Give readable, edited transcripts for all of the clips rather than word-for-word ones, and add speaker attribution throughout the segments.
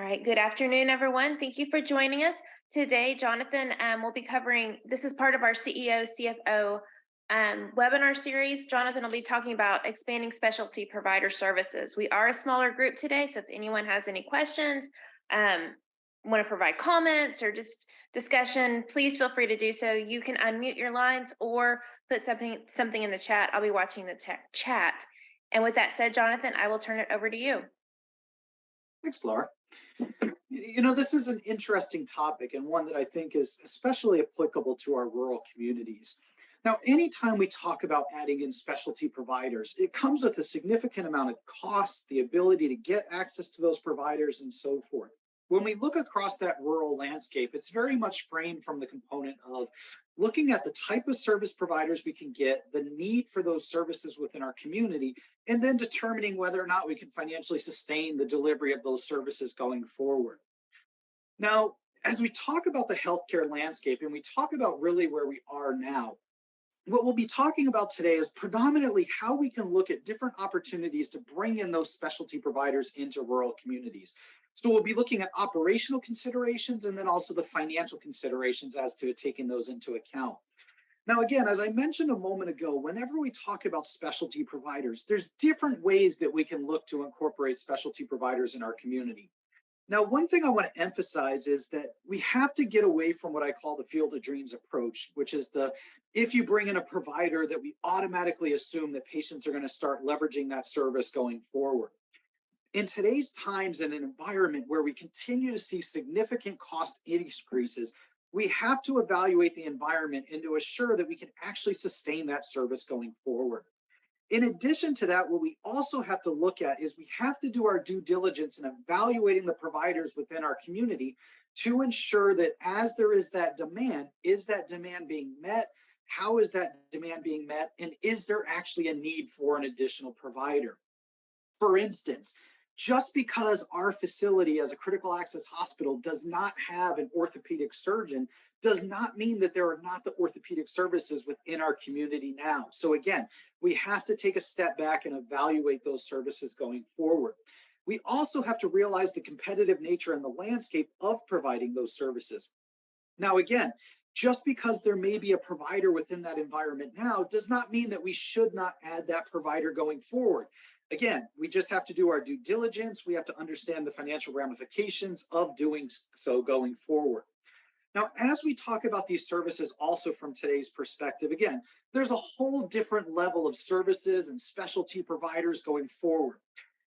Speaker 1: All right, good afternoon, everyone. Thank you for joining us. Today, Jonathan will be covering, this is part of our CEO, CFO webinar series. Jonathan will be talking about expanding specialty provider services. We are a smaller group today, so if anyone has any questions, want to provide comments or just discussion, please feel free to do so. You can unmute your lines or put something in the chat. I'll be watching the chat. And with that said, Jonathan, I will turn it over to you.
Speaker 2: Thanks, Laura. This is an interesting topic and one that I think is especially applicable to our rural communities. Now, anytime we talk about adding in specialty providers, it comes with a significant amount of cost, the ability to get access to those providers, and so forth. When we look across that rural landscape, it's very much framed from the component of looking at the type of service providers we can get, the need for those services within our community, and then determining whether or not we can financially sustain the delivery of those services going forward. Now, as we talk about the healthcare landscape and we talk about really where we are now, what we'll be talking about today is predominantly how we can look at different opportunities to bring in those specialty providers into rural communities. So we'll be looking at operational considerations and then also the financial considerations as to taking those into account. Now, again, as I mentioned a moment ago, whenever we talk about specialty providers, there's different ways that we can look to incorporate specialty providers in our community. Now, one thing I want to emphasize is that we have to get away from what I call the field of dreams approach, which is if you bring in a provider that we automatically assume that patients are going to start leveraging that service going forward. In today's times, in an environment where we continue to see significant cost increases, we have to evaluate the environment and to assure that we can actually sustain that service going forward. In addition to that, what we also have to look at is we have to do our due diligence in evaluating the providers within our community to ensure that as there is that demand being met? How is that demand being met? And is there actually a need for an additional provider? For instance, just because our facility as a critical access hospital does not have an orthopedic surgeon does not mean that there are not the orthopedic services within our community now. So again, we have to take a step back and evaluate those services going forward. We also have to realize the competitive nature and the landscape of providing those services. Now, again, just because there may be a provider within that environment now does not mean that we should not add that provider going forward. Again, we just have to do our due diligence. We have to understand the financial ramifications of doing so going forward. Now, as we talk about these services also from today's perspective, again, there's a whole different level of services and specialty providers going forward.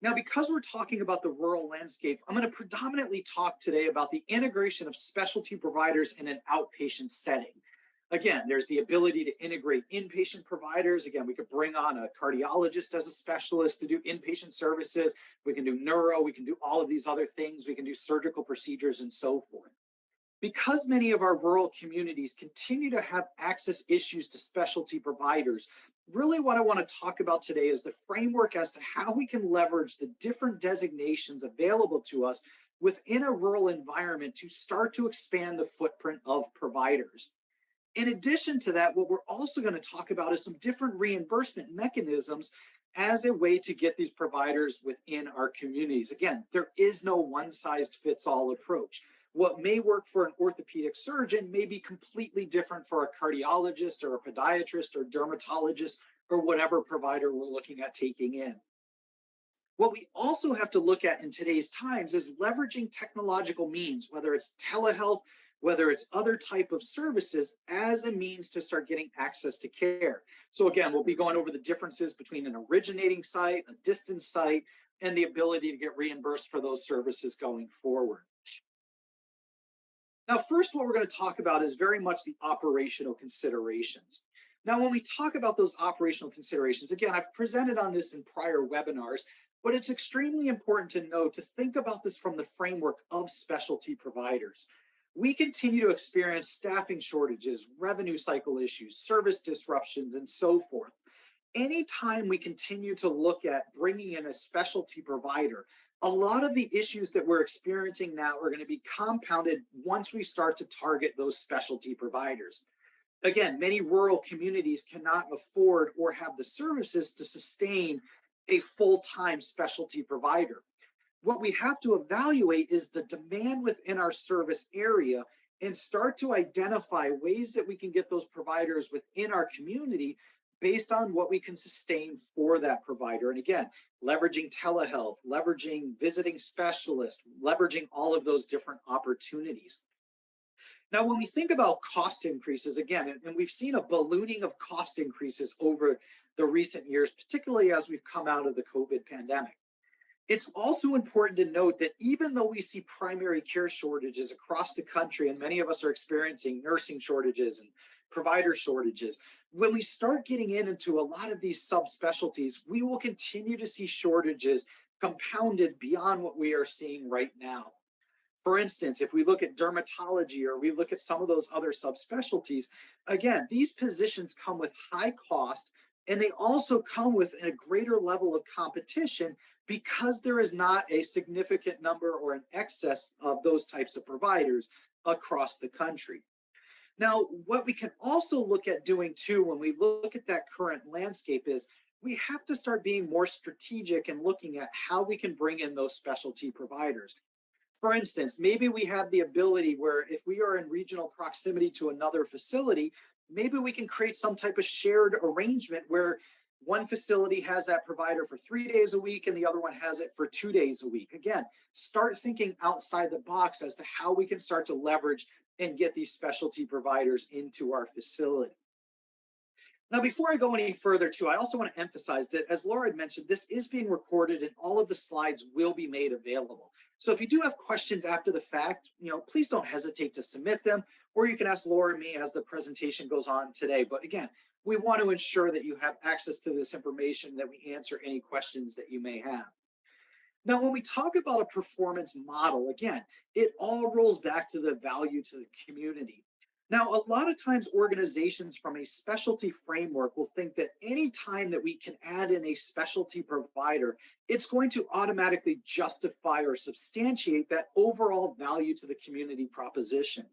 Speaker 2: Now, because we're talking about the rural landscape, I'm going to predominantly talk today about the integration of specialty providers in an outpatient setting. Again, there's the ability to integrate inpatient providers. Again, we could bring on a cardiologist as a specialist to do inpatient services. We can do neuro, we can do all of these other things. We can do surgical procedures and so forth. Because many of our rural communities continue to have access issues to specialty providers, really what I want to talk about today is the framework as to how we can leverage the different designations available to us within a rural environment to start to expand the footprint of providers. In addition to that, what we're also going to talk about is some different reimbursement mechanisms as a way to get these providers within our communities. Again, there is no one-size-fits-all approach. What may work for an orthopedic surgeon may be completely different for a cardiologist or a podiatrist or dermatologist or whatever provider we're looking at taking in. What we also have to look at in today's times is leveraging technological means, whether it's telehealth, whether it's other type of services as a means to start getting access to care. So again, we'll be going over the differences between an originating site, a distance site, and the ability to get reimbursed for those services going forward. Now, first, what we're going to talk about is very much the operational considerations. Now, when we talk about those operational considerations, again, I've presented on this in prior webinars, but it's extremely important to know to think about this from the framework of specialty providers. We continue to experience staffing shortages, revenue cycle issues, service disruptions, and so forth. Anytime we continue to look at bringing in a specialty provider, a lot of the issues that we're experiencing now are going to be compounded once we start to target those specialty providers. Again, many rural communities cannot afford or have the services to sustain a full-time specialty provider. What we have to evaluate is the demand within our service area and start to identify ways that we can get those providers within our community based on what we can sustain for that provider. And again, leveraging telehealth, leveraging visiting specialists, leveraging all of those different opportunities. Now, when we think about cost increases, again, and we've seen a ballooning of cost increases over the recent years, particularly as we've come out of the COVID pandemic. It's also important to note that even though we see primary care shortages across the country, and many of us are experiencing nursing shortages and provider shortages, when we start getting into a lot of these subspecialties, we will continue to see shortages compounded beyond what we are seeing right now. For instance, if we look at dermatology or we look at some of those other subspecialties, again, these positions come with high cost and they also come with a greater level of competition because there is not a significant number or an excess of those types of providers across the country. Now, what we can also look at doing too when we look at that current landscape is we have to start being more strategic and looking at how we can bring in those specialty providers. For instance, maybe we have the ability where if we are in regional proximity to another facility, maybe we can create some type of shared arrangement where one facility has that provider for 3 days a week and the other one has it for 2 days a week. Again, start thinking outside the box as to how we can start to leverage and get these specialty providers into our facility. Now, before I go any further, too, I also want to emphasize that, as Laura had mentioned, this is being recorded and all of the slides will be made available. So if you do have questions after the fact, please don't hesitate to submit them, or you can ask Laura or me as the presentation goes on today. But again, we want to ensure that you have access to this information, that we answer any questions that you may have. Now, when we talk about a performance model, again, it all rolls back to the value to the community. Now, a lot of times organizations from a specialty framework will think that any time that we can add in a specialty provider, it's going to automatically justify or substantiate that overall value to the community proposition.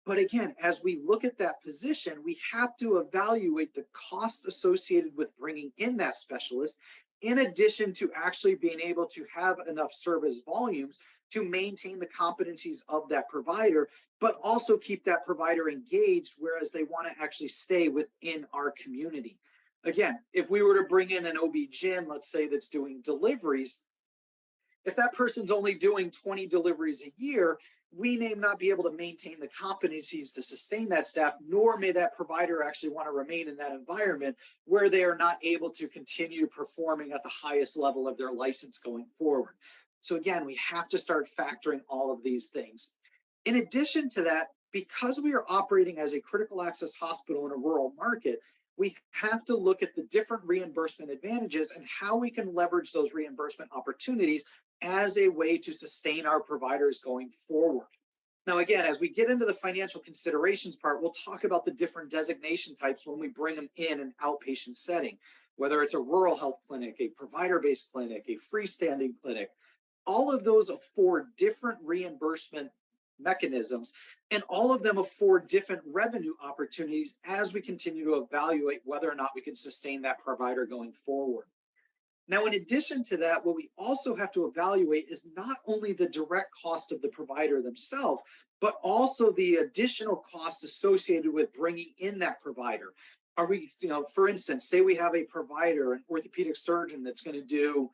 Speaker 2: But again, as we look at that position, we have to evaluate the cost associated with bringing in that specialist, in addition to actually being able to have enough service volumes to maintain the competencies of that provider, but also keep that provider engaged, whereas they want to actually stay within our community. Again, if we were to bring in an OB-GYN, let's say that's doing deliveries, if that person's only doing 20 deliveries a year, we may not be able to maintain the competencies to sustain that staff, nor may that provider actually want to remain in that environment where they are not able to continue performing at the highest level of their license going forward. So again, we have to start factoring all of these things. In addition to that, because we are operating as a critical access hospital in a rural market, we have to look at the different reimbursement advantages and how we can leverage those reimbursement opportunities as a way to sustain our providers going forward. Now, again, as we get into the financial considerations part, we'll talk about the different designation types when we bring them in an outpatient setting, whether it's a rural health clinic, a provider-based clinic, a freestanding clinic. All of those afford different reimbursement mechanisms, and all of them afford different revenue opportunities as we continue to evaluate whether or not we can sustain that provider going forward. Now, in addition to that, what we also have to evaluate is not only the direct cost of the provider themselves, but also the additional costs associated with bringing in that provider. Are we, for instance, say we have a provider, an orthopedic surgeon that's going to do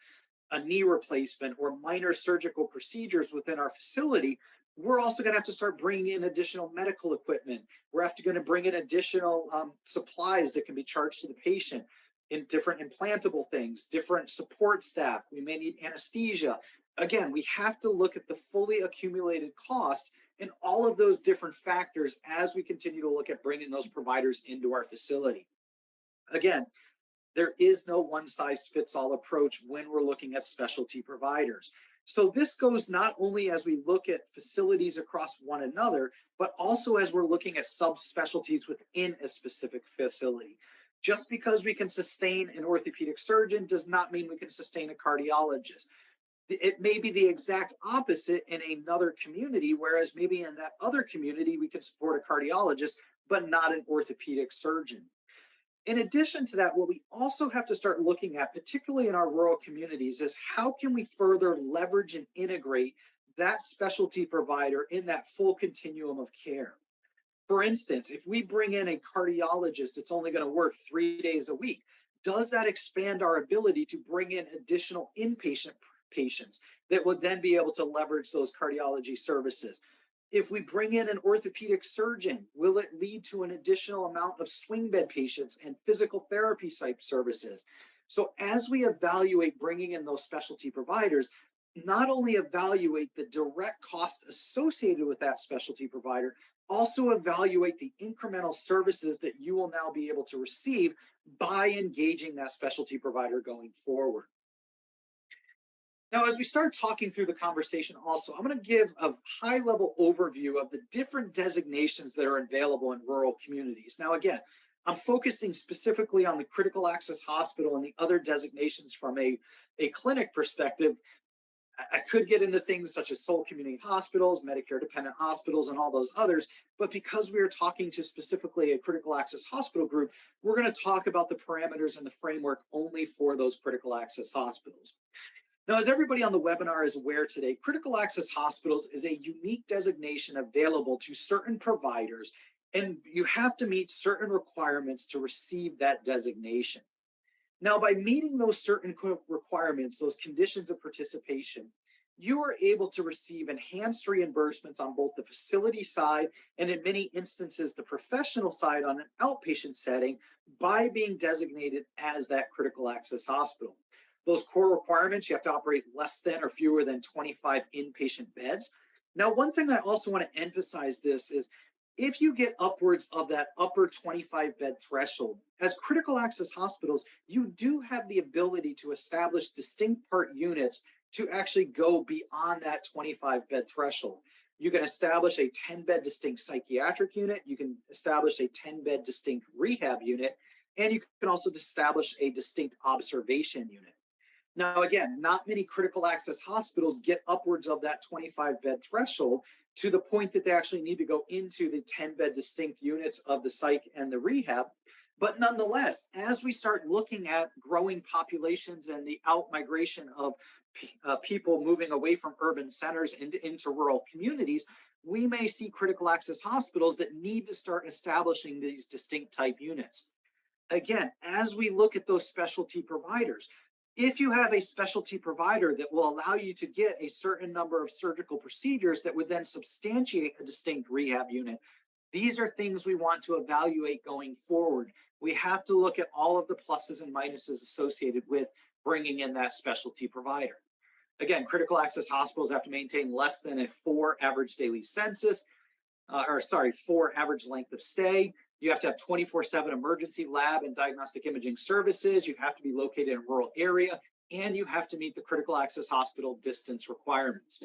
Speaker 2: a knee replacement or minor surgical procedures within our facility. We're also going to have to start bringing in additional medical equipment. We're going to bring in additional supplies that can be charged to the patient in different implantable things, different support staff. We may need anesthesia. Again, we have to look at the fully accumulated cost and all of those different factors as we continue to look at bringing those providers into our facility. Again, there is no one-size-fits-all approach when we're looking at specialty providers. So this goes not only as we look at facilities across one another, but also as we're looking at subspecialties within a specific facility. Just because we can sustain an orthopedic surgeon does not mean we can sustain a cardiologist. It may be the exact opposite in another community, whereas maybe in that other community we can support a cardiologist, but not an orthopedic surgeon. In addition to that, what we also have to start looking at, particularly in our rural communities, is how can we further leverage and integrate that specialty provider in that full continuum of care? For instance, if we bring in a cardiologist that's only going to work 3 days a week, does that expand our ability to bring in additional inpatient patients that would then be able to leverage those cardiology services? If we bring in an orthopedic surgeon, will it lead to an additional amount of swing bed patients and physical therapy type services? So, as we evaluate bringing in those specialty providers, not only evaluate the direct cost associated with that specialty provider, also evaluate the incremental services that you will now be able to receive by engaging that specialty provider going forward. Now, as we start talking through the conversation, also, I'm going to give a high level overview of the different designations that are available in rural communities. Now, again, I'm focusing specifically on the critical access hospital and the other designations from a clinic perspective. I could get into things such as sole community hospitals, Medicare dependent hospitals, and all those others. But because we are talking to specifically a critical access hospital group, we're going to talk about the parameters and the framework only for those critical access hospitals. Now, as everybody on the webinar is aware today, critical access hospitals is a unique designation available to certain providers, and you have to meet certain requirements to receive that designation. Now, by meeting those certain requirements, those conditions of participation, you are able to receive enhanced reimbursements on both the facility side and, in many instances, the professional side on an outpatient setting by being designated as that critical access hospital. Those core requirements, you have to operate less than or fewer than 25 inpatient beds. Now, one thing I also want to emphasize this is if you get upwards of that upper 25 bed threshold, as critical access hospitals, you do have the ability to establish distinct part units to actually go beyond that 25 bed threshold. You can establish a 10 bed distinct psychiatric unit, you can establish a 10 bed distinct rehab unit, and you can also establish a distinct observation unit. Now, again, not many critical access hospitals get upwards of that 25 bed threshold to the point that they actually need to go into the 10 bed distinct units of the psych and the rehab. But nonetheless, as we start looking at growing populations and the out migration of people moving away from urban centers into rural communities, we may see critical access hospitals that need to start establishing these distinct type units. Again, as we look at those specialty providers, if you have a specialty provider that will allow you to get a certain number of surgical procedures that would then substantiate a distinct rehab unit, these are things we want to evaluate going forward. We have to look at all of the pluses and minuses associated with bringing in that specialty provider. Again, critical access hospitals have to maintain less than a 4 average daily census, 4 average length of stay. You have to have 24/7 emergency lab and diagnostic imaging services. You have to be located in a rural area, and you have to meet the critical access hospital distance requirements.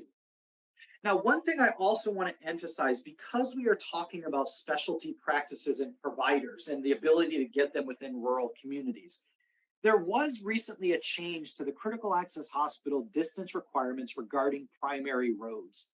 Speaker 2: Now, one thing I also want to emphasize, because we are talking about specialty practices and providers and the ability to get them within rural communities, there was recently a change to the critical access hospital distance requirements regarding primary roads.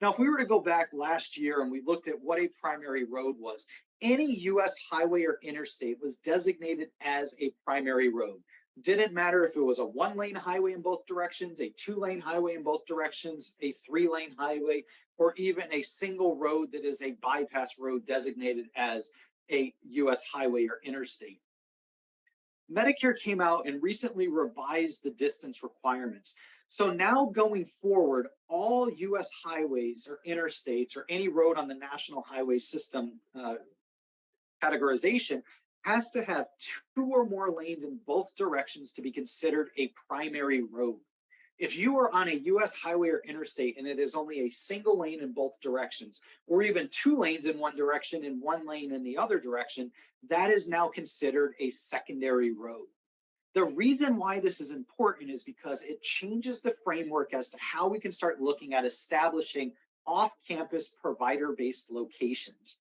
Speaker 2: Now, if we were to go back last year and we looked at what a primary road was, any US highway or interstate was designated as a primary road. Didn't matter if it was a 1 lane highway in both directions, a 2 lane highway in both directions, a 3 lane highway, or even a single road that is a bypass road designated as a US highway or interstate. Medicare came out and recently revised the distance requirements. So now going forward, all US highways or interstates or any road on the national highway system categorization has to have 2 or more lanes in both directions to be considered a primary road. If you are on a US highway or interstate and it is only a single lane in both directions, or even 2 lanes in one direction and 1 lane in the other direction, that is now considered a secondary road. The reason why this is important is because it changes the framework as to how we can start looking at establishing off-campus provider-based locations.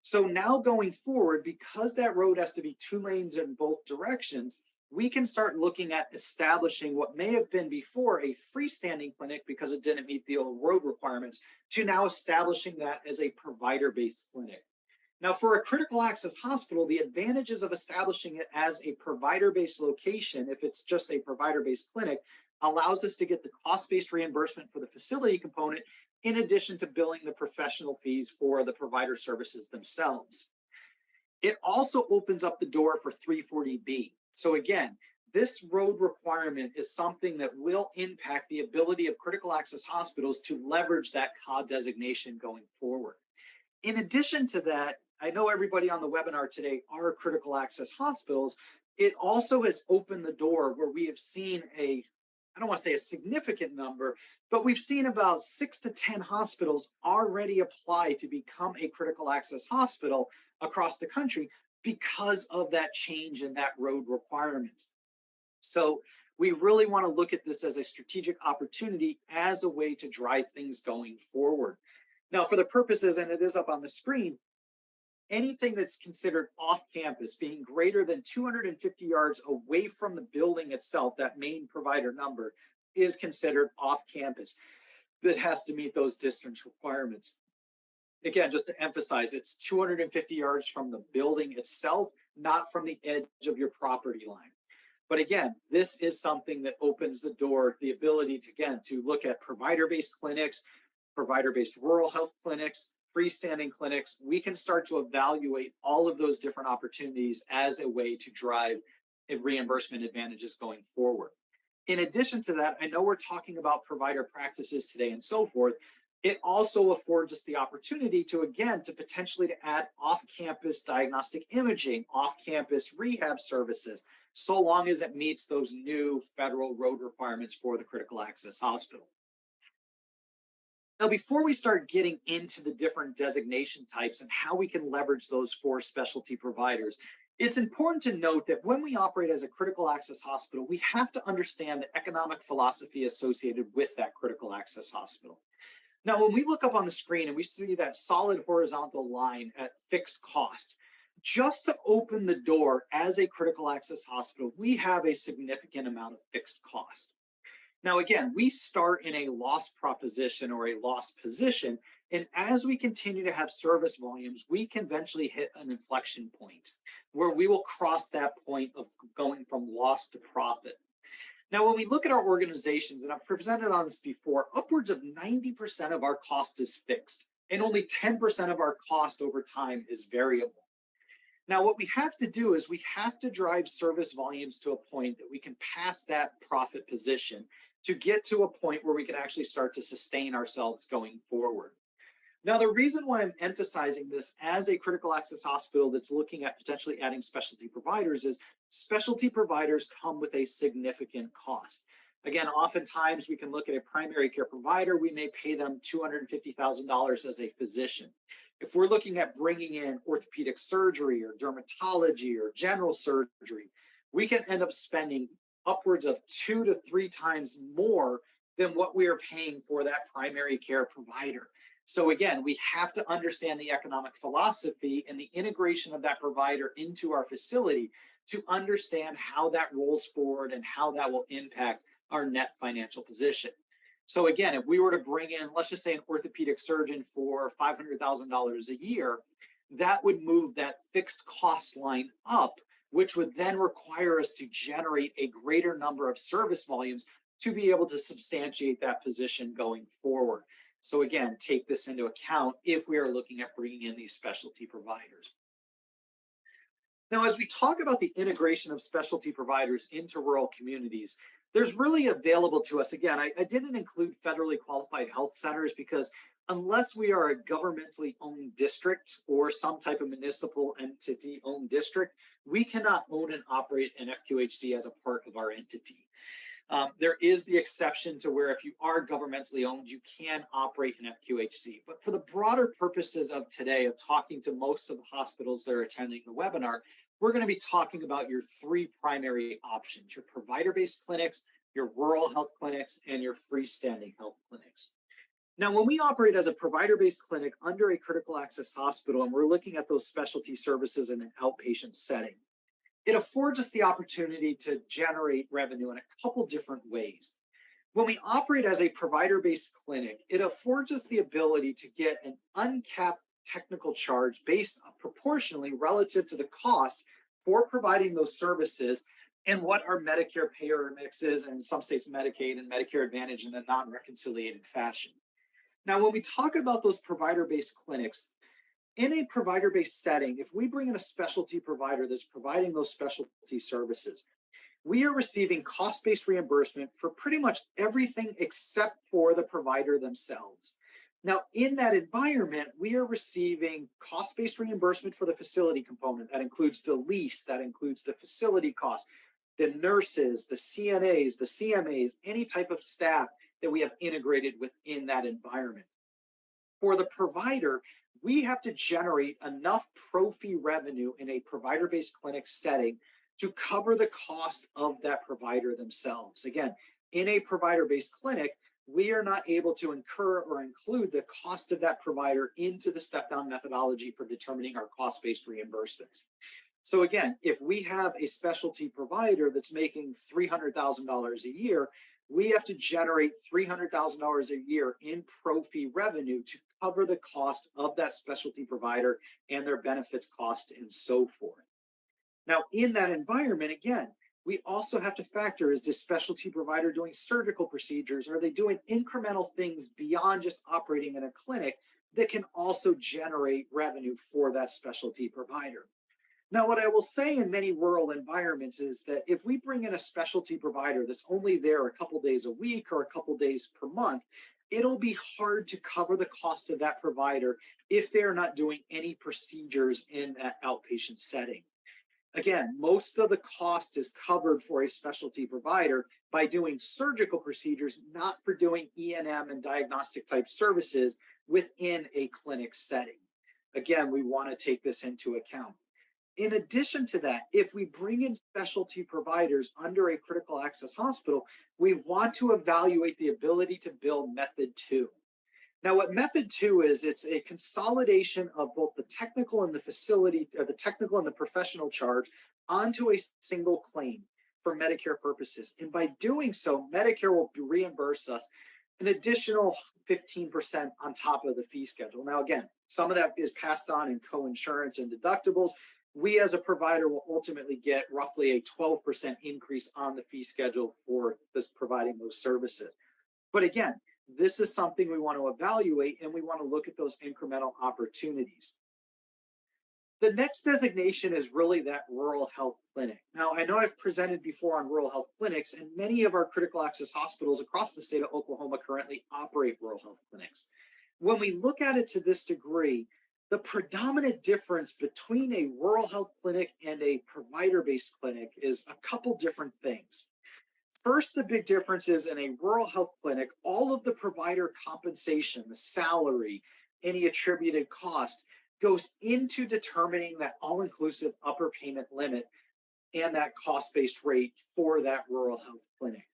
Speaker 2: So now going forward, because that road has to be 2 lanes in both directions, we can start looking at establishing what may have been before a freestanding clinic because it didn't meet the old road requirements to now establishing that as a provider-based clinic. Now, for a critical access hospital, the advantages of establishing it as a provider-based location, if it's just a provider-based clinic, allows us to get the cost-based reimbursement for the facility component, in addition to billing the professional fees for the provider services themselves. It also opens up the door for 340B. So again, this road requirement is something that will impact the ability of critical access hospitals to leverage that COD designation going forward. In addition to that, I know everybody on the webinar today are critical access hospitals. It also has opened the door where we have seen I don't want to say a significant number, but we've seen about 6 to 10 hospitals already apply to become a critical access hospital across the country because of that change in that road requirements. So we really want to look at this as a strategic opportunity as a way to drive things going forward. Now, for the purposes, and it is up on the screen, anything that's considered off campus, being greater than 250 yards away from the building itself, that main provider number, is considered off campus. That has to meet those distance requirements. Again, just to emphasize, it's 250 yards from the building itself, not from the edge of your property line. But again, this is something that opens the door, the ability to, again, to look at provider-based clinics, provider-based rural health clinics, freestanding clinics. We can start to evaluate all of those different opportunities as a way to drive reimbursement advantages going forward. In addition to that, I know we're talking about provider practices today and so forth. It also affords us the opportunity to, again, to potentially to add off-campus diagnostic imaging, off-campus rehab services, so long as it meets those new federal road requirements for the critical access hospital. Now, before we start getting into the different designation types and how we can leverage those for specialty providers, it's important to note that when we operate as a critical access hospital, we have to understand the economic philosophy associated with that critical access hospital. Now, when we look up on the screen and we see that solid horizontal line at fixed cost, just to open the door as a critical access hospital, we have a significant amount of fixed cost. Now, again, we start in a loss proposition or a loss position, and as we continue to have service volumes, we can eventually hit an inflection point where we will cross that point of going from loss to profit. Now, when we look at our organizations, and I've presented on this before, upwards of 90% of our cost is fixed, and only 10% of our cost over time is variable. Now, what we have to do is we have to drive service volumes to a point that we can pass that profit position to get to a point where we can actually start to sustain ourselves going forward. Now, the reason why I'm emphasizing this as a critical access hospital that's looking at potentially adding specialty providers is specialty providers come with a significant cost. Again, oftentimes we can look at a primary care provider, we may pay them $250,000 as a physician. If we're looking at bringing in orthopedic surgery or dermatology or general surgery, we can end up spending upwards of 2 to 3 times more than what we are paying for that primary care provider. So again, we have to understand the economic philosophy and the integration of that provider into our facility to understand how that rolls forward and how that will impact our net financial position. So again, if we were to bring in, let's just say an orthopedic surgeon for $500,000 a year, that would move that fixed cost line up, which would then require us to generate a greater number of service volumes to be able to substantiate that position going forward. So again, take this into account if we are looking at bringing in these specialty providers. Now, as we talk about the integration of specialty providers into rural communities, there's really available to us, again, I didn't include federally qualified health centers because unless we are a governmentally owned district or some type of municipal entity owned district, we cannot own and operate an FQHC as a part of our entity. There is the exception to where if you are governmentally owned, you can operate an FQHC. But for the broader purposes of today, of talking to most of the hospitals that are attending the webinar, we're going to be talking about your 3 primary options: your provider-based clinics, your rural health clinics, and your freestanding health clinics. Now, when we operate as a provider-based clinic under a critical access hospital, and we're looking at those specialty services in an outpatient setting, it affords us the opportunity to generate revenue in a couple different ways. When we operate as a provider-based clinic, it affords us the ability to get an uncapped technical charge based proportionally relative to the cost for providing those services and what our Medicare payer mix is, and in some states Medicaid and Medicare Advantage in a non-reconciliated fashion. Now, when we talk about those provider-based clinics, in a provider-based setting, if we bring in a specialty provider that's providing those specialty services, we are receiving cost-based reimbursement for pretty much everything except for the provider themselves. Now, in that environment, we are receiving cost-based reimbursement for the facility component. That includes the lease, that includes the facility costs, the nurses, the CNAs, the CMAs, any type of staff that we have integrated within that environment. For the provider, we have to generate enough pro-fee revenue in a provider-based clinic setting to cover the cost of that provider themselves. Again, in a provider-based clinic, we are not able to incur or include the cost of that provider into the step-down methodology for determining our cost-based reimbursements. So again, if we have a specialty provider that's making $300,000 a year, we have to generate $300,000 a year in pro-fee revenue to cover the cost of that specialty provider and their benefits cost and so forth. Now, in that environment, again, we also have to factor, is this specialty provider doing surgical procedures? Are they doing incremental things beyond just operating in a clinic that can also generate revenue for that specialty provider? Now, what I will say in many rural environments is that if we bring in a specialty provider that's only there a couple days a week or a couple days per month, it'll be hard to cover the cost of that provider if they're not doing any procedures in that outpatient setting. Again, most of the cost is covered for a specialty provider by doing surgical procedures, not for doing E&M and diagnostic type services within a clinic setting. Again, we want to take this into account. In addition to that, if we bring in specialty providers under a critical access hospital, we want to evaluate the ability to build Method 2. Now, what Method 2 is, it's a consolidation of both the technical and the facility, or the technical and the professional charge onto a single claim for Medicare purposes. And by doing so, Medicare will reimburse us an additional 15% on top of the fee schedule. Now, again, some of that is passed on in co-insurance and deductibles. We as a provider will ultimately get roughly a 12% increase on the fee schedule for this providing those services. But again, this is something we want to evaluate, and we want to look at those incremental opportunities. The next designation is really that rural health clinic. Now, I know I've presented before on rural health clinics, and many of our critical access hospitals across the state of Oklahoma currently operate rural health clinics. When we look at it to this degree, the predominant difference between a rural health clinic and a provider-based clinic is a couple different things. First, the big difference is in a rural health clinic, all of the provider compensation, the salary, any attributed cost goes into determining that all-inclusive upper payment limit and that cost-based rate for that rural health clinic.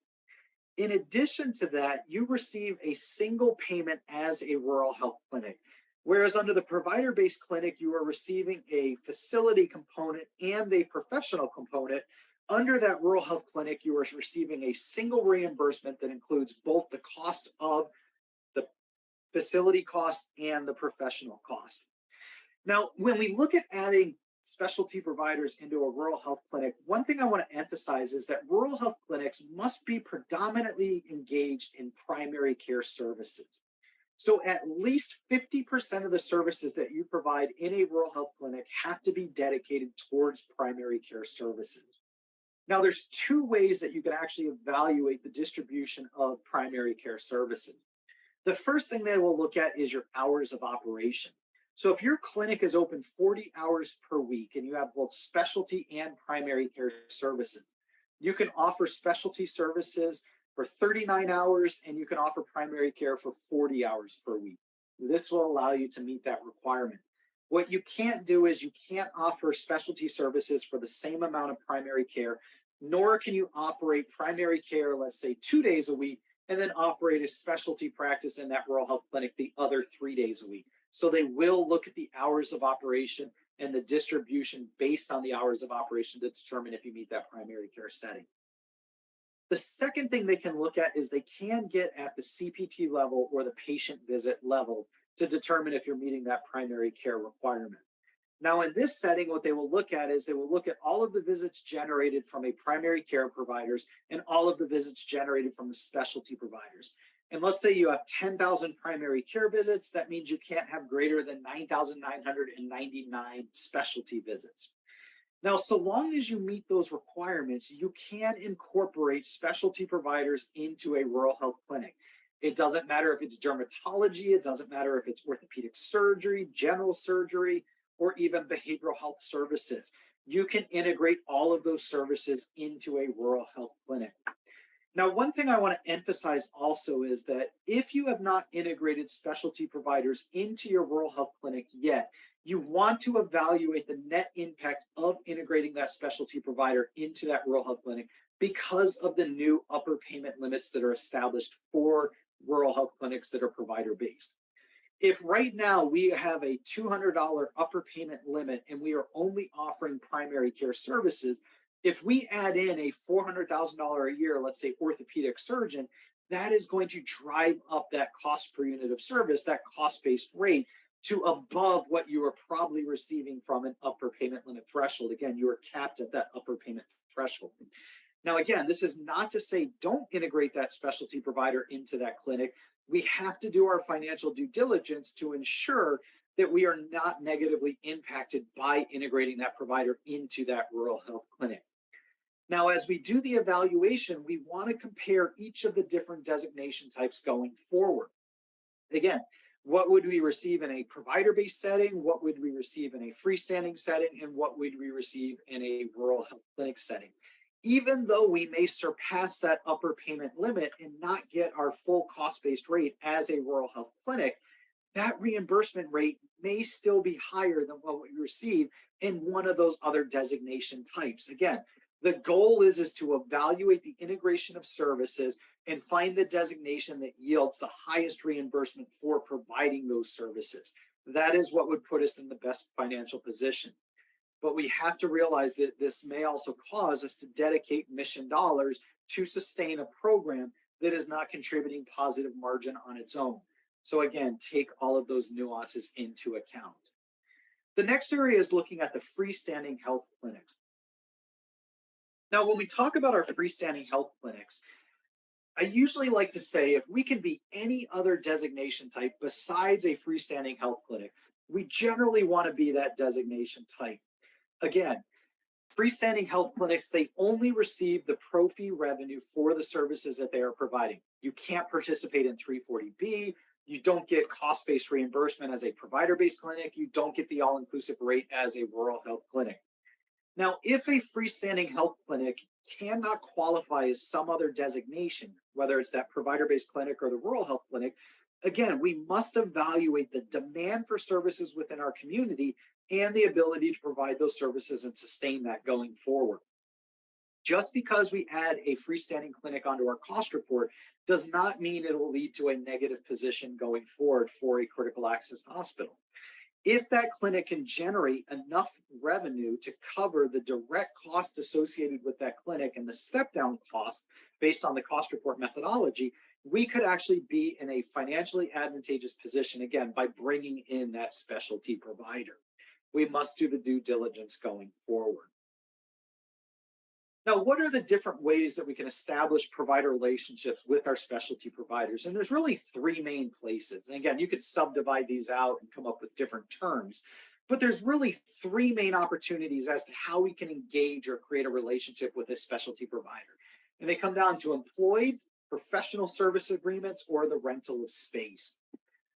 Speaker 2: In addition to that, you receive a single payment as a rural health clinic, whereas under the provider-based clinic, you are receiving a facility component and a professional component. Under that rural health clinic, you are receiving a single reimbursement that includes both the cost of the facility cost and the professional cost. Now, when we look at adding specialty providers into a rural health clinic, one thing I want to emphasize is that rural health clinics must be predominantly engaged in primary care services. So at least 50% of the services that you provide in a rural health clinic have to be dedicated towards primary care services. Now, there's two ways that you can actually evaluate the distribution of primary care services. The first thing they will look at is your hours of operation. So if your clinic is open 40 hours per week and you have both specialty and primary care services, you can offer specialty services for 39 hours and you can offer primary care for 40 hours per week. This will allow you to meet that requirement. What you can't do is you can't offer specialty services for the same amount of primary care, nor can you operate primary care, let's say 2 days a week, and then operate a specialty practice in that rural health clinic the other 3 days a week. So they will look at the hours of operation and the distribution based on the hours of operation to determine if you meet that primary care setting. The second thing they can look at is they can get at the CPT level or the patient visit level to determine if you're meeting that primary care requirement. Now, in this setting, what they will look at is they will look at all of the visits generated from a primary care providers and all of the visits generated from the specialty providers. And let's say you have 10,000 primary care visits, that means you can't have greater than 9,999 specialty visits. Now, so long as you meet those requirements, you can incorporate specialty providers into a rural health clinic. It doesn't matter if it's dermatology, it doesn't matter if it's orthopedic surgery, general surgery, or even behavioral health services. You can integrate all of those services into a rural health clinic. Now, one thing I want to emphasize also is that if you have not integrated specialty providers into your rural health clinic yet, you want to evaluate the net impact of integrating that specialty provider into that rural health clinic because of the new upper payment limits that are established for rural health clinics that are provider based. If right now we have a $200 upper payment limit and we are only offering primary care services, if we add in a $400,000 a year, let's say orthopedic surgeon, that is going to drive up that cost per unit of service, that cost-based rate, to above what you are probably receiving from an upper payment limit threshold. Again, you are capped at that upper payment threshold. Now, again, this is not to say don't integrate that specialty provider into that clinic. We have to do our financial due diligence to ensure that we are not negatively impacted by integrating that provider into that rural health clinic. Now, as we do the evaluation, we want to compare each of the different designation types going forward. Again, what would we receive in a provider-based setting? What would we receive in a freestanding setting? And what would we receive in a rural health clinic setting? Even though we may surpass that upper payment limit and not get our full cost-based rate as a rural health clinic, that reimbursement rate may still be higher than what we receive in one of those other designation types. Again, the goal is to evaluate the integration of services and find the designation that yields the highest reimbursement for providing those services. That is what would put us in the best financial position. But we have to realize that this may also cause us to dedicate mission dollars to sustain a program that is not contributing positive margin on its own. So again, take all of those nuances into account. The next area is looking at the freestanding health clinics. Now, when we talk about our freestanding health clinics, I usually like to say if we can be any other designation type besides a freestanding health clinic, we generally want to be that designation type. Again, freestanding health clinics, they only receive the pro fee revenue for the services that they are providing. You can't participate in 340B. You don't get cost-based reimbursement as a provider-based clinic. You don't get the all-inclusive rate as a rural health clinic. Now, if a freestanding health clinic cannot qualify as some other designation, whether it's that provider-based clinic or the rural health clinic, again, we must evaluate the demand for services within our community and the ability to provide those services and sustain that going forward. Just because we add a freestanding clinic onto our cost report does not mean it will lead to a negative position going forward for a critical access hospital. If that clinic can generate enough revenue to cover the direct cost associated with that clinic and the step down cost based on the cost report methodology, we could actually be in a financially advantageous position, again, by bringing in that specialty provider. We must do the due diligence going forward. Now, what are the different ways that we can establish provider relationships with our specialty providers? And there's really three main places. And again, you could subdivide these out and come up with different terms, but there's really three main opportunities as to how we can engage or create a relationship with a specialty provider. And they come down to employed, professional service agreements, or the rental of space.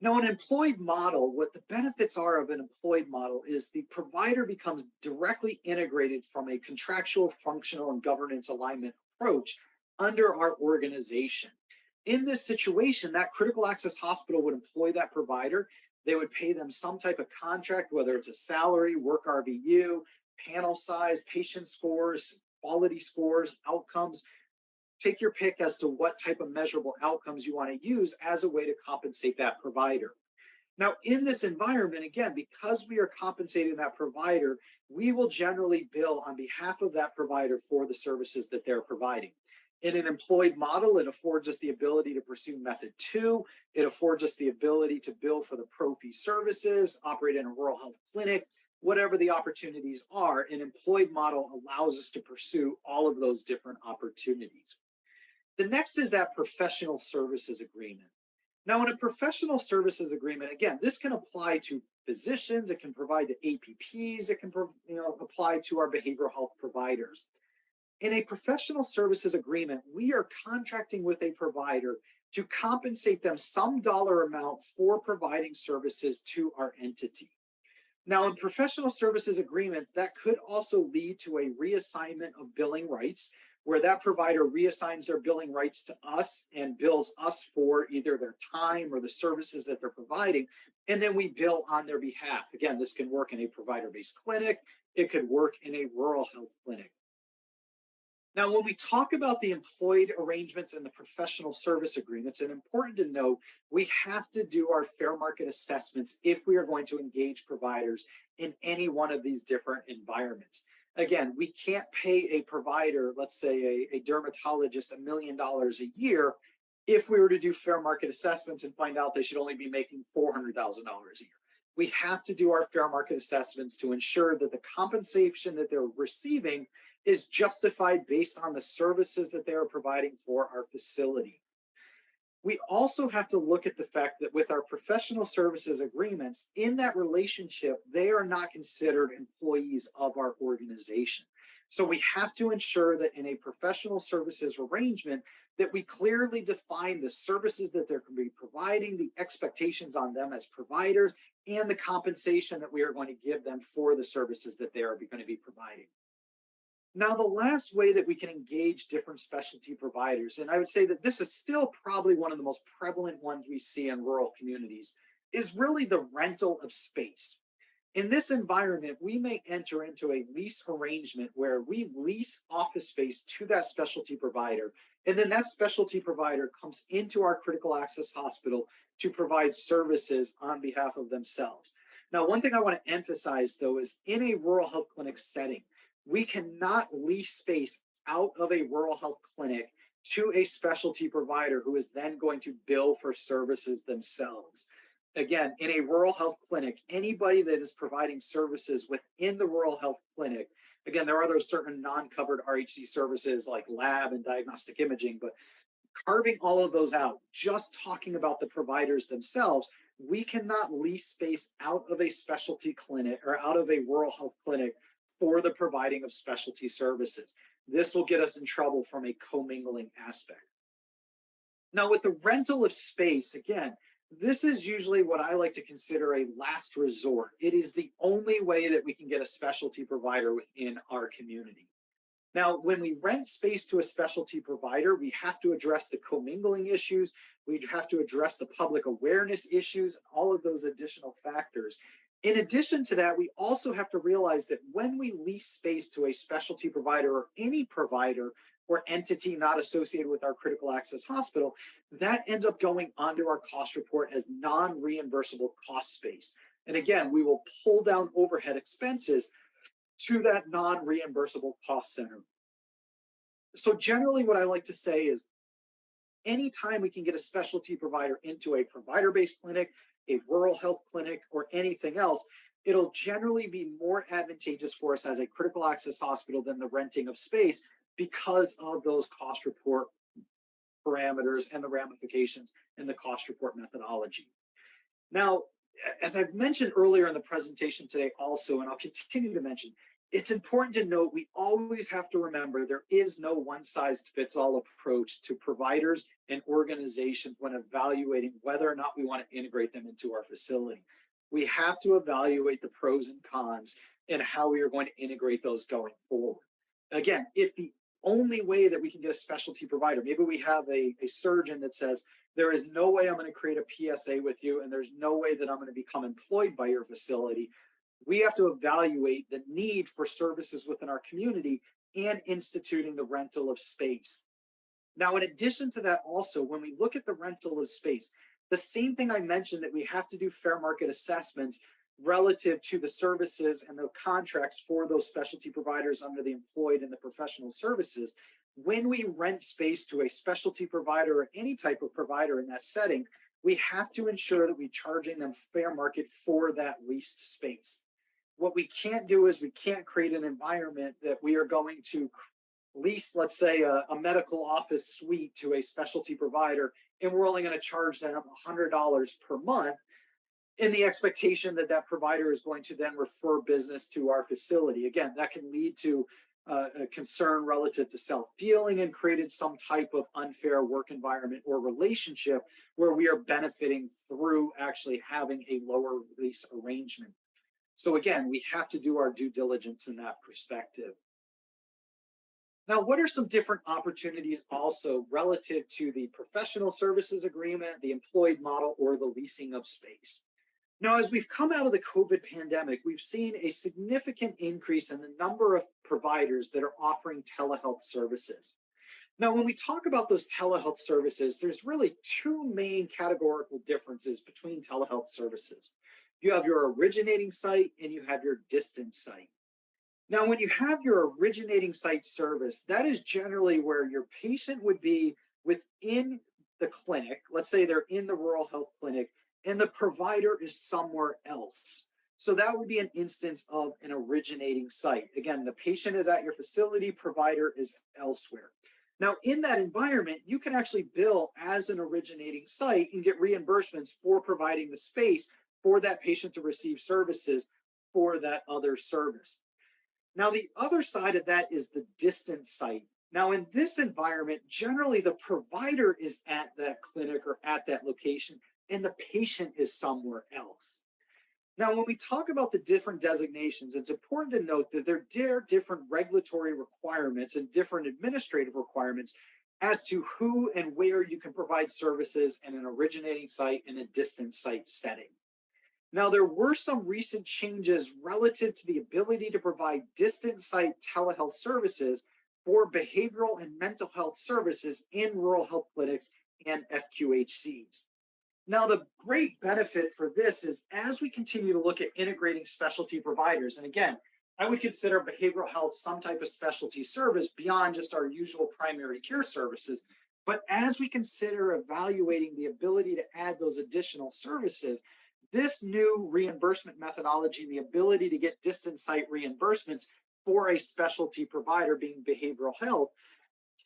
Speaker 2: Now, an employed model, what the benefits are of an employed model is the provider becomes directly integrated from a contractual, functional, and governance alignment approach under our organization. In this situation, that critical access hospital would employ that provider. They would pay them some type of contract, whether it's a salary, work RVU, panel size, patient scores, quality scores, outcomes. Take your pick as to what type of measurable outcomes you want to use as a way to compensate that provider. Now, in this environment, again, because we are compensating that provider, we will generally bill on behalf of that provider for the services that they're providing. In an employed model, it affords us the ability to pursue method two. It affords us the ability to bill for the pro fee services, operate in a rural health clinic, whatever the opportunities are. An employed model allows us to pursue all of those different opportunities. The next is that professional services agreement. Now, in a professional services agreement, again, this can apply to physicians, it can provide to APPs, it can apply to our behavioral health providers. In a professional services agreement, we are contracting with a provider to compensate them some dollar amount for providing services to our entity. Now, in professional services agreements, that could also lead to a reassignment of billing rights, where that provider reassigns their billing rights to us and bills us for either their time or the services that they're providing, and then we bill on their behalf. Again, this can work in a provider-based clinic, it could work in a rural health clinic. Now, when we talk about the employed arrangements and the professional service agreements, it's important to note we have to do our fair market assessments if we are going to engage providers in any one of these different environments. Again, we can't pay a provider, let's say a dermatologist, $1 million a year if we were to do fair market assessments and find out they should only be making $400,000 a year. We have to do our fair market assessments to ensure that the compensation that they're receiving is justified based on the services that they are providing for our facility. We also have to look at the fact that with our professional services agreements, in that relationship, they are not considered employees of our organization. So we have to ensure that in a professional services arrangement, that we clearly define the services that they're going to be providing, the expectations on them as providers, and the compensation that we are going to give them for the services that they are going to be providing. Now, the last way that we can engage different specialty providers, and I would say that this is still probably one of the most prevalent ones we see in rural communities, is really the rental of space. In this environment, we may enter into a lease arrangement where we lease office space to that specialty provider, and then that specialty provider comes into our critical access hospital to provide services on behalf of themselves. Now, one thing I want to emphasize, though, is in a rural health clinic setting, we cannot lease space out of a rural health clinic to a specialty provider who is then going to bill for services themselves. Again, in a rural health clinic, anybody that is providing services within the rural health clinic, again, there are those certain non-covered RHC services like lab and diagnostic imaging, but carving all of those out, just talking about the providers themselves, we cannot lease space out of a specialty clinic or out of a rural health clinic for the providing of specialty services. This will get us in trouble from a commingling aspect. Now, with the rental of space, again, this is usually what I like to consider a last resort. It is the only way that we can get a specialty provider within our community. Now, when we rent space to a specialty provider, we have to address the commingling issues. We have to address the public awareness issues, all of those additional factors. In addition to that, we also have to realize that when we lease space to a specialty provider or any provider or entity not associated with our critical access hospital, that ends up going onto our cost report as non-reimbursable cost space. And again, we will pull down overhead expenses to that non-reimbursable cost center. So generally what I like to say is anytime we can get a specialty provider into a provider-based clinic, a rural health clinic, or anything else, it'll generally be more advantageous for us as a critical access hospital than the renting of space because of those cost report parameters and the ramifications in the cost report methodology. Now, as I've mentioned earlier in the presentation today also, and I'll continue to mention, it's important to note we always have to remember there is no one-size-fits-all approach to providers and organizations when evaluating whether or not we want to integrate them into our facility. We have to evaluate the pros and cons and how we are going to integrate those going forward. Again, if the only way that we can get a specialty provider, maybe we have a surgeon that says, there is no way I'm going to create a PSA with you, and there's no way that I'm going to become employed by your facility. We have to evaluate the need for services within our community and instituting the rental of space. Now, in addition to that, also, when we look at the rental of space, the same thing I mentioned that we have to do fair market assessments relative to the services and the contracts for those specialty providers under the employed and the professional services. when we rent space to a specialty provider or any type of provider in that setting, we have to ensure that we're charging them fair market for that leased space. What we can't do is we can't create an environment that we are going to lease, let's say, a medical office suite to a specialty provider, and we're only going to charge them $100 per month in the expectation that that provider is going to then refer business to our facility. Again, that can lead to a concern relative to self-dealing and created some type of unfair work environment or relationship where we are benefiting through actually having a lower lease arrangement. So again, we have to do our due diligence in that perspective. Now, what are some different opportunities also relative to the professional services agreement, the employed model, or the leasing of space? Now, as we've come out of the COVID pandemic, we've seen a significant increase in the number of providers that are offering telehealth services. Now, when we talk about those telehealth services, there's really two main categorical differences between telehealth services. You have your originating site and you have your distant site. Now, when you have your originating site service, that is generally where your patient would be within the clinic. Let's say they're in the rural health clinic and the provider is somewhere else. So that would be an instance of an originating site. Again, the patient is at your facility, provider is elsewhere. Now, in that environment, you can actually bill as an originating site and get reimbursements for providing the space for that patient to receive services for that other service. Now, the other side of that is the distant site. Now, in this environment, generally the provider is at that clinic or at that location, and the patient is somewhere else. Now, when we talk about the different designations, it's important to note that there are different regulatory requirements and different administrative requirements as to who and where you can provide services in an originating site and a distant site setting. Now, there were some recent changes relative to the ability to provide distant site telehealth services for behavioral and mental health services in rural health clinics and FQHCs. Now, the great benefit for this is as we continue to look at integrating specialty providers, and again, I would consider behavioral health some type of specialty service beyond just our usual primary care services. But as we consider evaluating the ability to add those additional services, this new reimbursement methodology and the ability to get distant site reimbursements for a specialty provider being behavioral health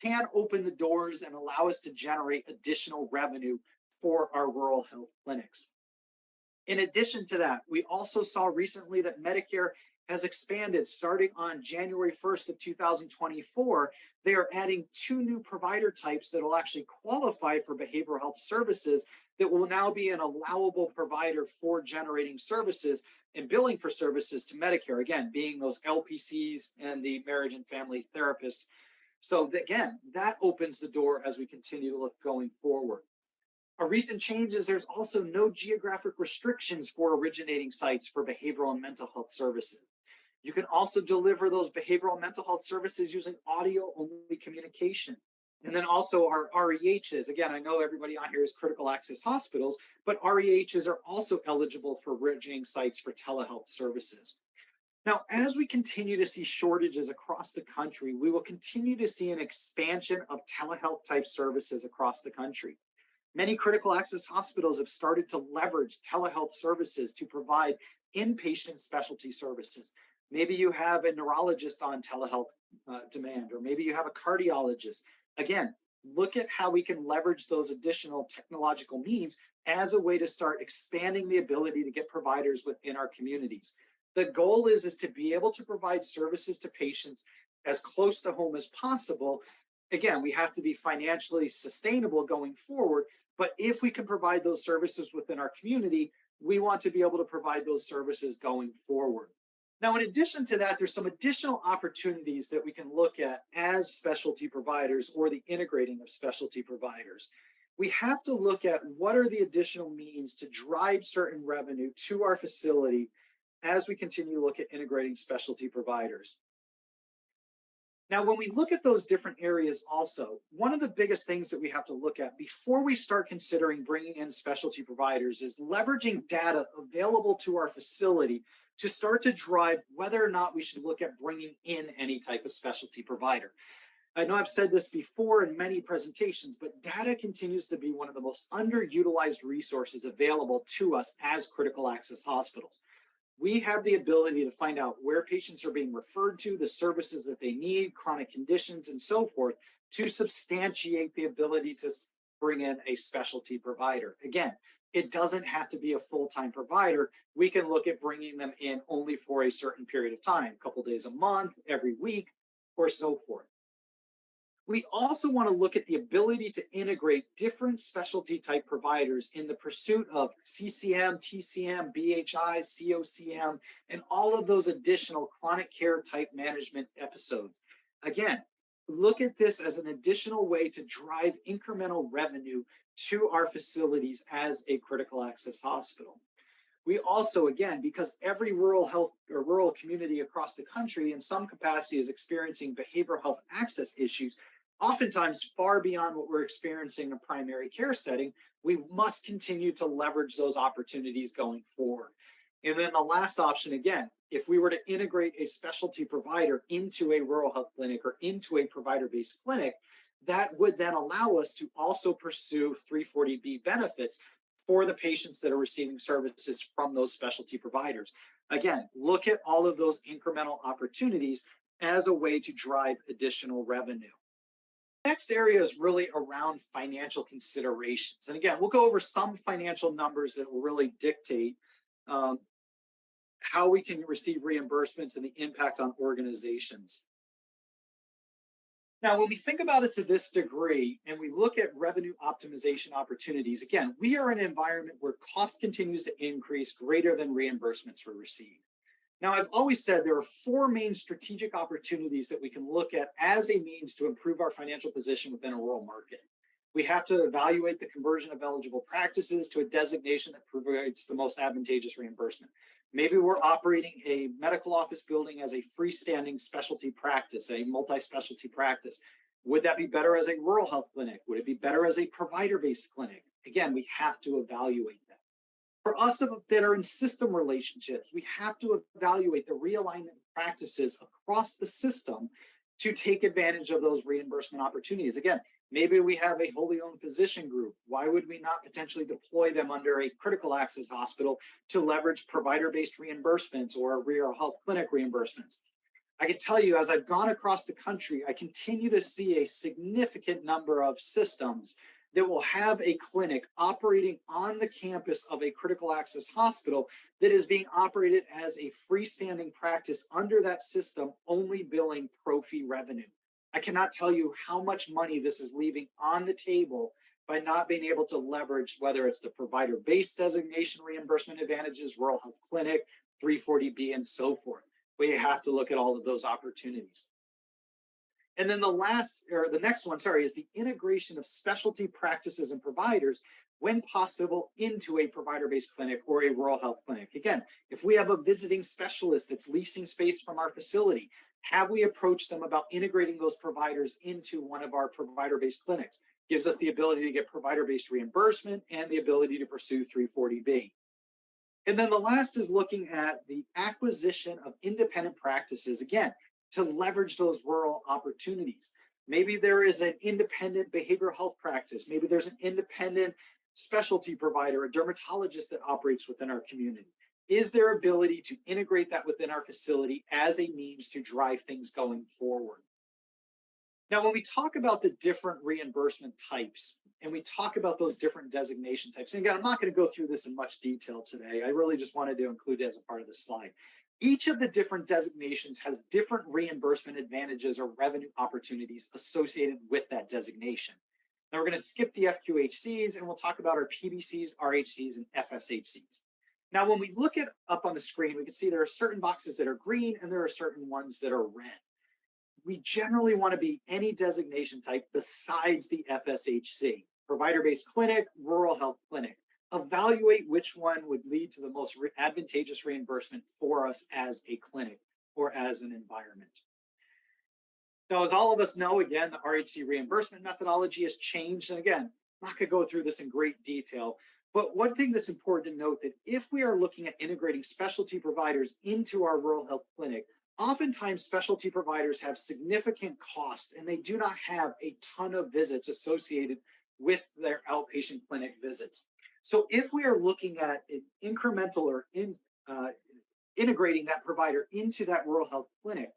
Speaker 2: can open the doors and allow us to generate additional revenue for our rural health clinics. In addition to that, we also saw recently that Medicare has expanded starting on January 1st of 2024. They are adding 2 new provider types that will actually qualify for behavioral health services that will now be an allowable provider for generating services and billing for services to Medicare, again, being those LPCs and the marriage and family therapists. So again, that opens the door as we continue to look going forward. A recent change is there's also no geographic restrictions for originating sites for behavioral and mental health services. You can also deliver those behavioral and mental health services using audio-only communication. And then also our REHs. Again, I know everybody on here is critical access hospitals, but REHs are also eligible for originating sites for telehealth services. Now, as we continue to see shortages across the country, we will continue to see an expansion of telehealth type services across the country. Many critical access hospitals have started to leverage telehealth services to provide inpatient specialty services. Maybe you have a neurologist on telehealth demand, or maybe you have a cardiologist. Again, look at how we can leverage those additional technological means as a way to start expanding the ability to get providers within our communities. The goal is to be able to provide services to patients as close to home as possible. Again, we have to be financially sustainable going forward, but if we can provide those services within our community, we want to be able to provide those services going forward. Now, in addition to that, there's some additional opportunities that we can look at as specialty providers or the integrating of specialty providers. We have to look at what are the additional means to drive certain revenue to our facility as we continue to look at integrating specialty providers. Now, when we look at those different areas also, one of the biggest things that we have to look at before we start considering bringing in specialty providers is leveraging data available to our facility to start to drive whether or not we should look at bringing in any type of specialty provider. I know I've said this before in many presentations, but data continues to be one of the most underutilized resources available to us as critical access hospitals. We have the ability to find out where patients are being referred to, the services that they need, chronic conditions, and so forth to substantiate the ability to bring in a specialty provider. Again, it doesn't have to be a full-time provider. We can look at bringing them in only for a certain period of time, a couple days a month, every week, or so forth. We also want to look at the ability to integrate different specialty type providers in the pursuit of CCM, TCM, BHI, COCM, and all of those additional chronic care type management episodes. Again, look at this as an additional way to drive incremental revenue to our facilities as a critical access hospital. We also, again, because every rural health or rural community across the country in some capacity is experiencing behavioral health access issues, oftentimes far beyond what we're experiencing in a primary care setting, we must continue to leverage those opportunities going forward. And then the last option, again, if we were to integrate a specialty provider into a rural health clinic or into a provider-based clinic, that would then allow us to also pursue 340B benefits for the patients that are receiving services from those specialty providers. Again, look at all of those incremental opportunities as a way to drive additional revenue. Next area is really around financial considerations. And again, we'll go over some financial numbers that will really dictate how we can receive reimbursements and the impact on organizations. Now, when we think about it to this degree and we look at revenue optimization opportunities, again, we are in an environment where cost continues to increase greater than reimbursements we receive. Now, I've always said there are four main strategic opportunities that we can look at as a means to improve our financial position within a rural market. We have to evaluate the conversion of eligible practices to a designation that provides the most advantageous reimbursement. Maybe we're operating a medical office building as a freestanding specialty practice, a multi-specialty practice. Would that be better as a rural health clinic? Would it be better as a provider-based clinic? Again, we have to evaluate that. For us that are in system relationships, we have to evaluate the realignment practices across the system to take advantage of those reimbursement opportunities. Again, maybe we have a wholly owned physician group. Why would we not potentially deploy them under a critical access hospital to leverage provider-based reimbursements or rural health clinic reimbursements? I can tell you, as I've gone across the country, I continue to see a significant number of systems that will have a clinic operating on the campus of a critical access hospital that is being operated as a freestanding practice under that system, only billing pro fee revenue. I cannot tell you how much money this is leaving on the table by not being able to leverage, whether it's the provider-based designation reimbursement advantages, rural health clinic, 340B, and so forth. We have to look at all of those opportunities. And then the next one, is the integration of specialty practices and providers when possible into a provider-based clinic or a rural health clinic. Again, if we have a visiting specialist that's leasing space from our facility, have we approached them about integrating those providers into one of our provider-based clinics? Gives us the ability to get provider-based reimbursement and the ability to pursue 340B. And then the last is looking at the acquisition of independent practices, again, to leverage those rural opportunities. Maybe there is an independent behavioral health practice. Maybe there's an independent specialty provider, a dermatologist that operates within our community. Is there ability to integrate that within our facility as a means to drive things going forward? Now, when we talk about the different reimbursement types and we talk about those different designation types, and again, I'm not going to go through this in much detail today. I really just wanted to include it as a part of the slide. Each of the different designations has different reimbursement advantages or revenue opportunities associated with that designation. Now we're going to skip the FQHCs and we'll talk about our PBCs, RHCs, and FSHCs. Now, when we look at up on the screen, we can see there are certain boxes that are green and there are certain ones that are red. We generally want to be any designation type besides the FSHC, provider-based clinic, rural health clinic. Evaluate which one would lead to the most advantageous reimbursement for us as a clinic or as an environment. Now, as all of us know, again, the RHC reimbursement methodology has changed. And again, I'm not going to go through this in great detail, but one thing that's important to note that if we are looking at integrating specialty providers into our rural health clinic, Oftentimes, specialty providers have significant cost and they do not have a ton of visits associated with their outpatient clinic visits. So, if we are looking at an incremental or integrating that provider into that rural health clinic,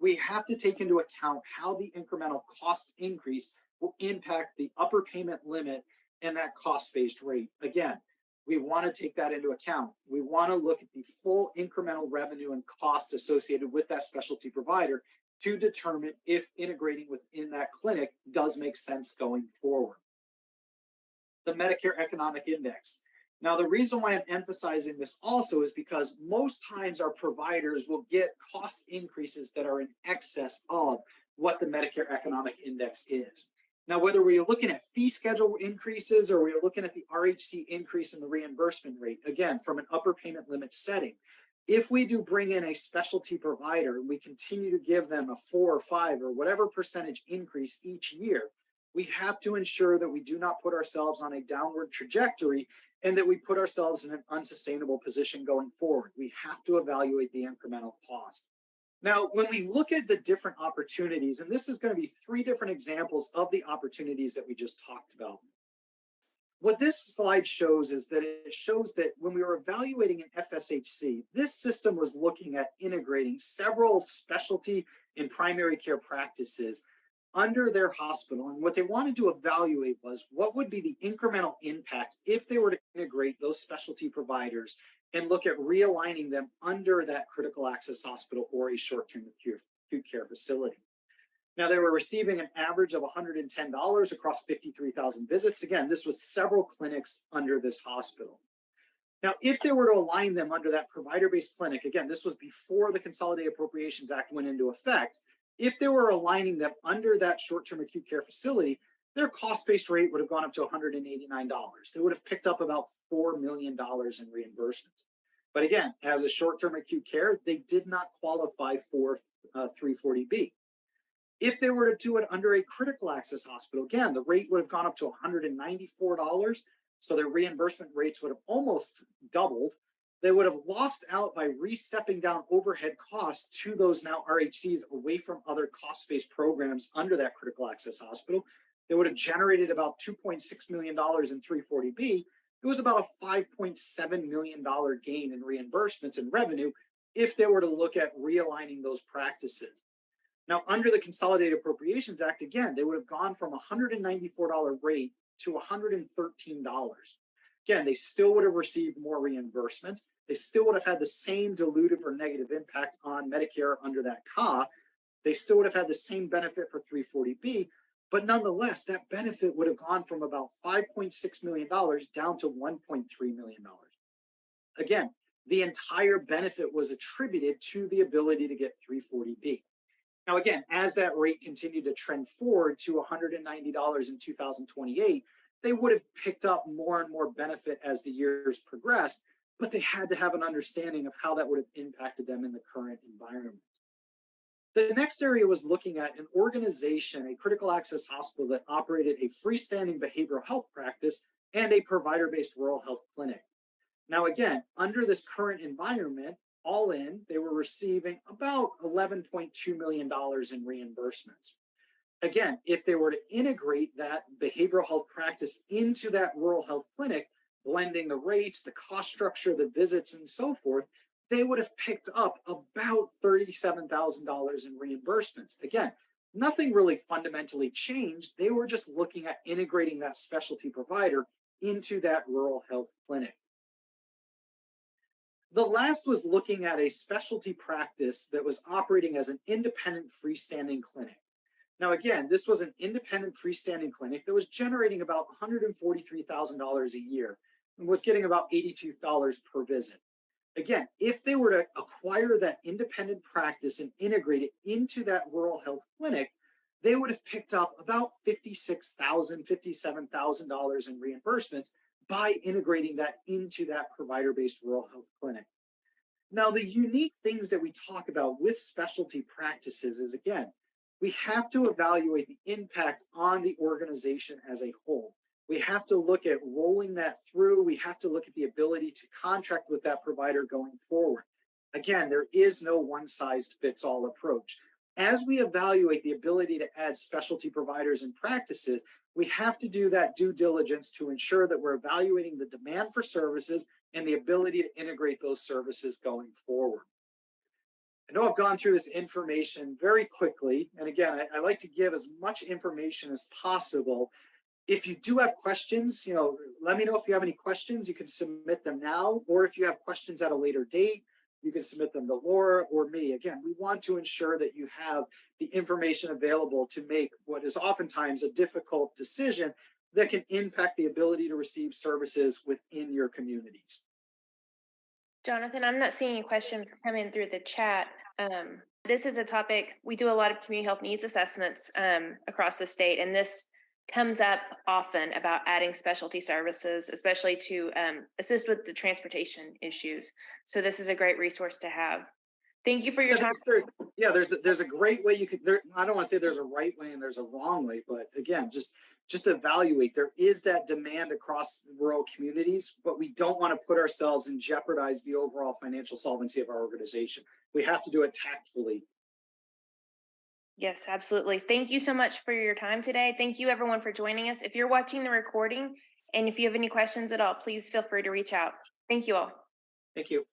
Speaker 2: we have to take into account how the incremental cost increase will impact the upper payment limit and that cost based rate. Again, we want to take that into account. We want to look at the full incremental revenue and cost associated with that specialty provider to determine if integrating within that clinic does make sense going forward. The Medicare Economic Index. Now, the reason why I'm emphasizing this also is because most times our providers will get cost increases that are in excess of what the Medicare Economic Index is. Now, whether we're looking at fee schedule increases or we're looking at the RHC increase in the reimbursement rate, again, from an upper payment limit setting, if we do bring in a specialty provider and we continue to give them a 4 or 5 or whatever percentage increase each year, we have to ensure that we do not put ourselves on a downward trajectory and that we put ourselves in an unsustainable position going forward. We have to evaluate the incremental cost. Now, when we look at the different opportunities, and this is going to be 3 different examples of the opportunities that we just talked about. What this slide shows is that it shows that when we were evaluating an FSHC, this system was looking at integrating several specialty and primary care practices under their hospital. And what they wanted to evaluate was what would be the incremental impact if they were to integrate those specialty providers and look at realigning them under that critical access hospital or a short-term acute care facility. Now, they were receiving an average of $110 across 53,000 visits. Again, this was several clinics under this hospital. Now, if they were to align them under that provider-based clinic, again, this was before the Consolidated Appropriations Act went into effect. If they were aligning them under that short-term acute care facility, their cost-based rate would have gone up to $189. They would have picked up about $4 million in reimbursements. But again, as a short-term acute care, they did not qualify for 340B. If they were to do it under a critical access hospital, again, the rate would have gone up to $194. So their reimbursement rates would have almost doubled. They would have lost out by re-stepping down overhead costs to those now RHCs away from other cost-based programs under that critical access hospital. They would have generated about $2.6 million in 340B. It was about a $5.7 million gain in reimbursements and revenue if they were to look at realigning those practices. Now, under the Consolidated Appropriations Act, again, they would have gone from a $194 rate to $113. Again, they still would have received more reimbursements. They still would have had the same dilutive or negative impact on Medicare under that CA. They still would have had the same benefit for 340B, but nonetheless, that benefit would have gone from about $5.6 million down to $1.3 million. Again, the entire benefit was attributed to the ability to get 340B. Now, again, as that rate continued to trend forward to $190 in 2028, they would have picked up more and more benefit as the years progressed, but they had to have an understanding of how that would have impacted them in the current environment. The next area was looking at an organization, a critical access hospital that operated a freestanding behavioral health practice and a provider-based rural health clinic. Now, again, under this current environment, all in, they were receiving about $11.2 million in reimbursements. Again, if they were to integrate that behavioral health practice into that rural health clinic, blending the rates, the cost structure, the visits, and so forth, they would have picked up about $37,000 in reimbursements. Again, nothing really fundamentally changed. They were just looking at integrating that specialty provider into that rural health clinic. The last was looking at a specialty practice that was operating as an independent freestanding clinic. Now, again, this was an independent freestanding clinic that was generating about $143,000 a year and was getting about $82 per visit. Again, if they were to acquire that independent practice and integrate it into that rural health clinic, they would have picked up about $56,000, $57,000 in reimbursements by integrating that into that provider-based rural health clinic. Now, the unique things that we talk about with specialty practices is, again, we have to evaluate the impact on the organization as a whole. We have to look at rolling that through. We have to look at the ability to contract with that provider going forward. Again, there is no one size fits all approach. As we evaluate the ability to add specialty providers and practices, we have to do that due diligence to ensure that we're evaluating the demand for services and the ability to integrate those services going forward. I know I've gone through this information very quickly. And again, I like to give as much information as possible. If you do have questions, let me know if you have any questions. You can submit them now, or if you have questions at a later date, you can submit them to Laura or me. Again, we want to ensure that you have the information available to make what is oftentimes a difficult decision that can impact the ability to receive services within your communities.
Speaker 1: Jonathan, I'm not seeing any questions come in through the chat. This is a topic, we do a lot of community health needs assessments across the state, and this comes up often about adding specialty services, especially to assist with the transportation issues. So this is a great resource to have. Thank you for your time.
Speaker 2: There's a great way you could. I don't want to say there's a right way and there's a wrong way, but again, just evaluate. There is that demand across rural communities, but we don't want to put ourselves and jeopardize the overall financial solvency of our organization. We have to do it tactfully.
Speaker 1: Yes, absolutely. Thank you so much for your time today. Thank you everyone for joining us. If you're watching the recording and if you have any questions at all, please feel free to reach out. Thank you all.
Speaker 2: Thank you.